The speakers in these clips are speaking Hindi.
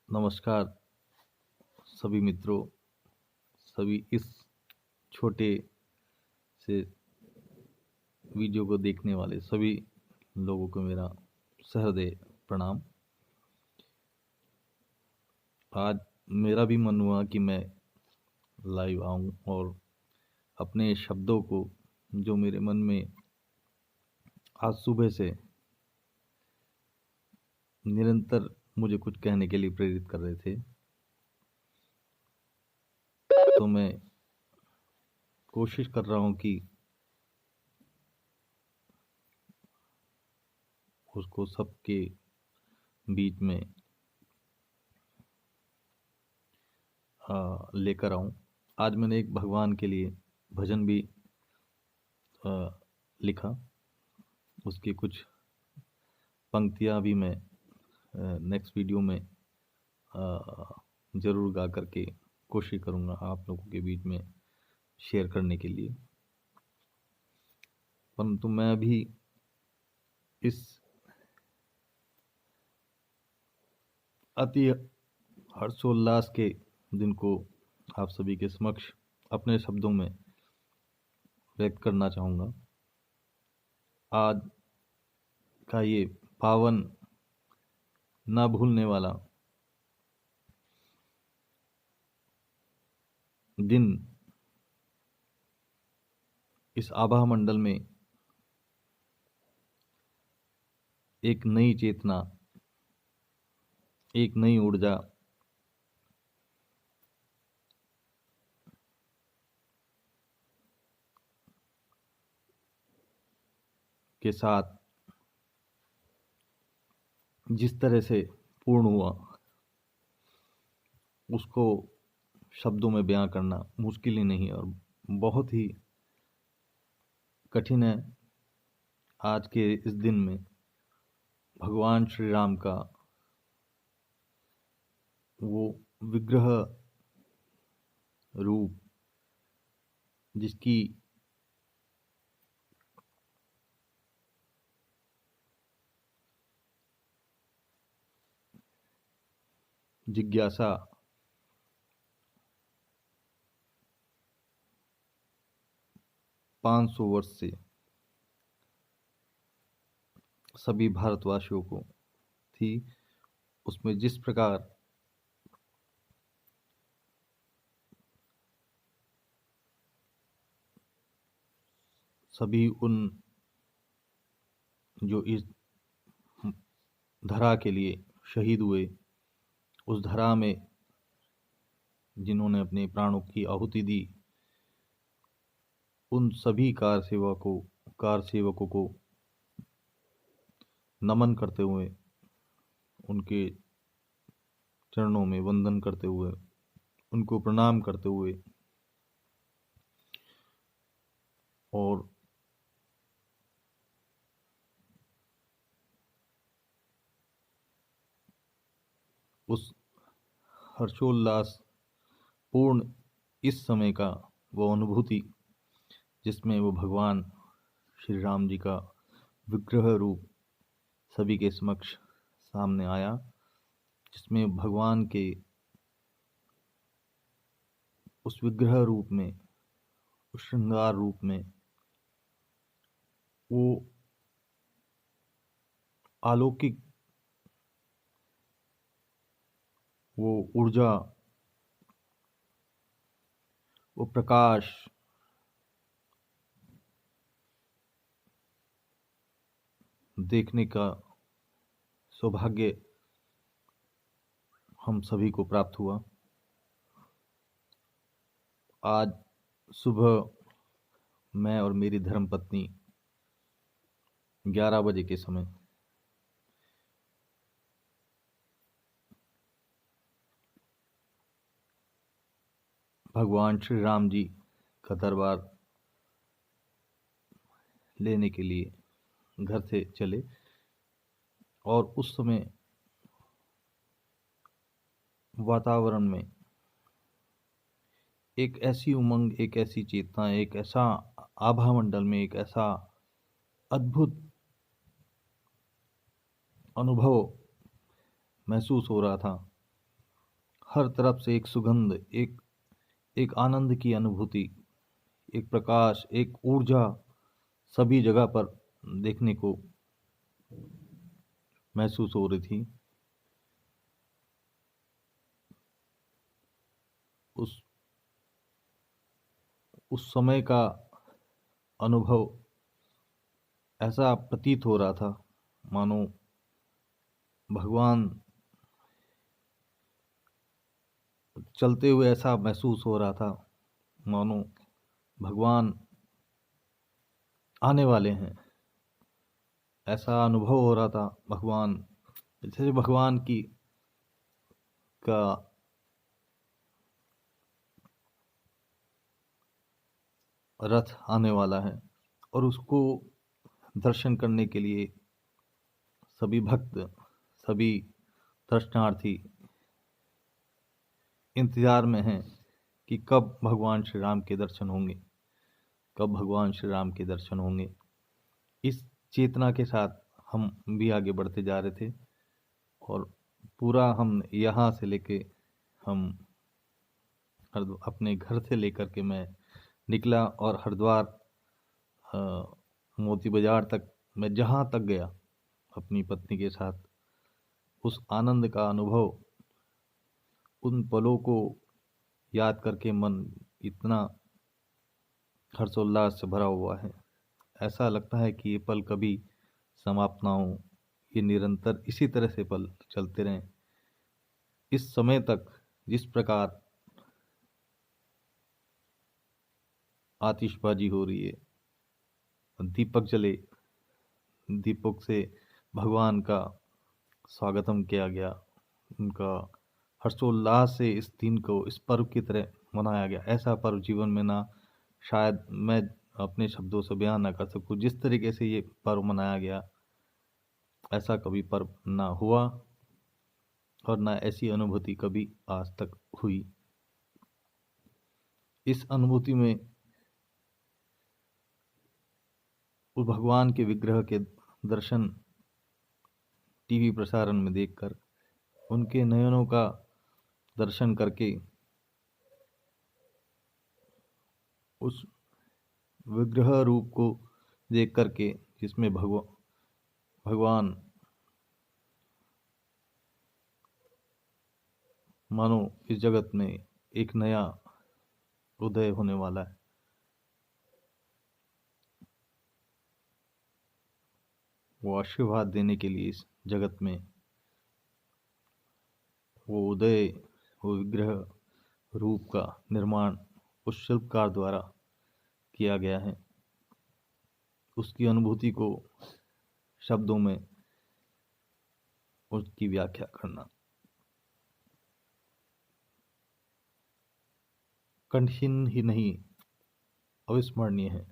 नमस्कार सभी मित्रों, सभी इस छोटे से वीडियो को देखने वाले सभी लोगों को मेरा सहृदय प्रणाम। आज मेरा भी मन हुआ कि मैं लाइव आऊं और अपने शब्दों को जो मेरे मन में आज सुबह से निरंतर मुझे कुछ कहने के लिए प्रेरित कर रहे थे, तो मैं कोशिश कर रहा हूं कि उसको सबके बीच में लेकर आऊं। आज मैंने एक भगवान के लिए भजन भी लिखा, उसकी कुछ पंक्तियां भी मैं नेक्स्ट वीडियो में ज़रूर गा करके कोशिश करूँगा आप लोगों के बीच में शेयर करने के लिए। परंतु मैं अभी इस अति हर्षोल्लास के दिन को आप सभी के समक्ष अपने शब्दों में व्यक्त करना चाहूँगा। आज का ये पावन, ना भूलने वाला दिन इस आभा मंडल में एक नई चेतना, एक नई ऊर्जा के साथ जिस तरह से पूर्ण हुआ, उसको शब्दों में बयां करना मुश्किल ही नहीं और बहुत ही कठिन है। आज के इस दिन में भगवान श्री राम का वो विग्रह रूप, जिसकी जिज्ञासा पाँच सौ वर्ष से सभी भारतवासियों को थी, उसमें जिस प्रकार सभी उन जो इस धरा के लिए शहीद हुए, उस धरा में जिन्होंने अपने प्राणों की आहुति दी, उन सभी कार सेवकों को नमन करते हुए, उनके चरणों में वंदन करते हुए, उनको प्रणाम करते हुए और उस हर्षोल्लास पूर्ण इस समय का वो अनुभूति जिसमें वो भगवान श्री राम जी का विग्रह रूप सभी के समक्ष सामने आया, जिसमें भगवान के उस विग्रह रूप में, उस श्रृंगार रूप में वो अलौकिक, वो ऊर्जा, वो प्रकाश देखने का सौभाग्य हम सभी को प्राप्त हुआ। आज सुबह मैं और मेरी धर्मपत्नी 11 बजे के समय भगवान श्री राम जी का दरबार लेने के लिए घर से चले, और उस समय वातावरण में एक ऐसी उमंग, एक ऐसी चेतना, एक ऐसा आभा मंडल में एक ऐसा अद्भुत अनुभव महसूस हो रहा था हर तरफ से एक सुगंध, एक एक आनंद की अनुभूति, एक प्रकाश, एक ऊर्जा सभी जगह पर देखने को महसूस हो रही थी। उस उस समय का अनुभव ऐसा प्रतीत हो रहा था मानो भगवान चलते हुए, ऐसा महसूस हो रहा था मानो भगवान आने वाले हैं। ऐसा अनुभव हो रहा था भगवान, जैसे भगवान की का रथ आने वाला है और उसको दर्शन करने के लिए सभी भक्त, सभी दर्शनार्थी इंतजार में हैं कि कब भगवान श्री राम के दर्शन होंगे, कब भगवान श्री राम के दर्शन होंगे। इस चेतना के साथ हम भी आगे बढ़ते जा रहे थे और पूरा हम यहाँ से लेके हम अपने घर से लेकर के मैं निकला और हरिद्वार मोती बाजार तक मैं जहाँ तक गया अपनी पत्नी के साथ, उस आनंद का अनुभव, उन पलों को याद करके मन इतना हर्षोल्लास से भरा हुआ है। ऐसा लगता है कि ये पल कभी समाप्त ना हो, ये निरंतर इसी तरह से पल चलते रहें। इस समय तक जिस प्रकार आतिशबाजी हो रही है, दीपक जले, दीपक से भगवान का स्वागतम किया गया, उनका हर्षोल्लास से इस दिन को, इस पर्व की तरह मनाया गया। ऐसा पर्व जीवन में ना शायद मैं अपने शब्दों से बयान ना कर सकूं। जिस तरीके से ये पर्व मनाया गया, ऐसा कभी पर्व ना हुआ और ना ऐसी अनुभूति कभी आज तक हुई। इस अनुभूति में उस भगवान के विग्रह के दर्शन टीवी प्रसारण में देखकर, उनके नयनों का दर्शन करके, उस विग्रह रूप को देख करके जिसमें भगवान मानो इस जगत में एक नया उदय होने वाला है, वो आशीर्वाद देने के लिए इस जगत में वो उदय, वो विग्रह रूप का निर्माण उस शिल्पकार द्वारा किया गया है। उसकी अनुभूति को शब्दों में उसकी व्याख्या करना कठिन ही नहीं, अविस्मरणीय है।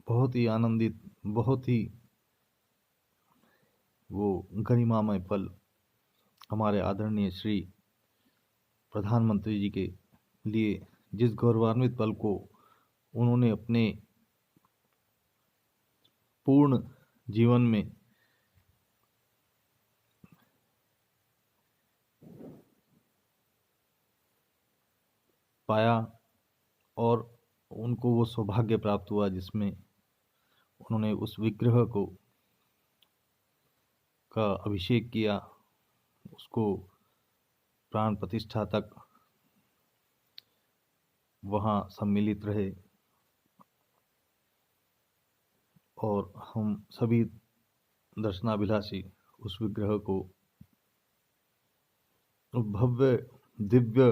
बहुत ही आनंदित, बहुत ही वो गरिमामय पल हमारे आदरणीय श्री प्रधानमंत्री जी के लिए, जिस गौरवान्वित पल को उन्होंने अपने पूर्ण जीवन में पाया और उनको वो सौभाग्य प्राप्त हुआ जिसमें उन्होंने उस विग्रह को का अभिषेक किया, उसको प्राण प्रतिष्ठा तक वहाँ सम्मिलित रहे और हम सभी दर्शनाभिलाषी उस विग्रह को, उस भव्य दिव्य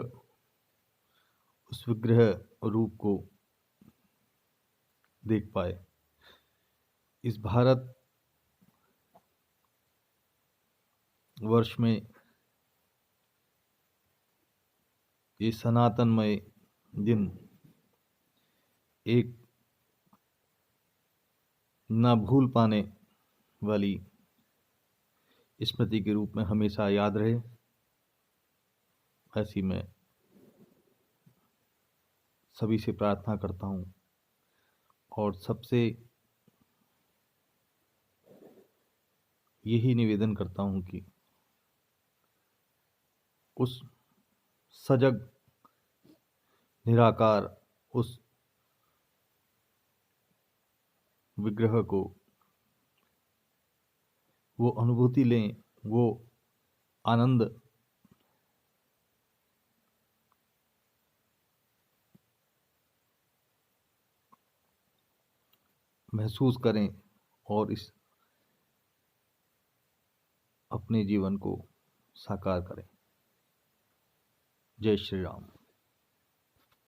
उस विग्रह रूप को देख पाए। इस भारत वर्ष में ये सनातनमय दिन एक ना भूल पाने वाली स्मृति के रूप में हमेशा याद रहे, ऐसी मैं सभी से प्रार्थना करता हूँ। और सबसे यही निवेदन करता हूँ कि उस सजग निराकार उस विग्रह को वो अनुभूति लें, वो आनंद महसूस करें और इस अपने जीवन को साकार करें। जय श्री राम।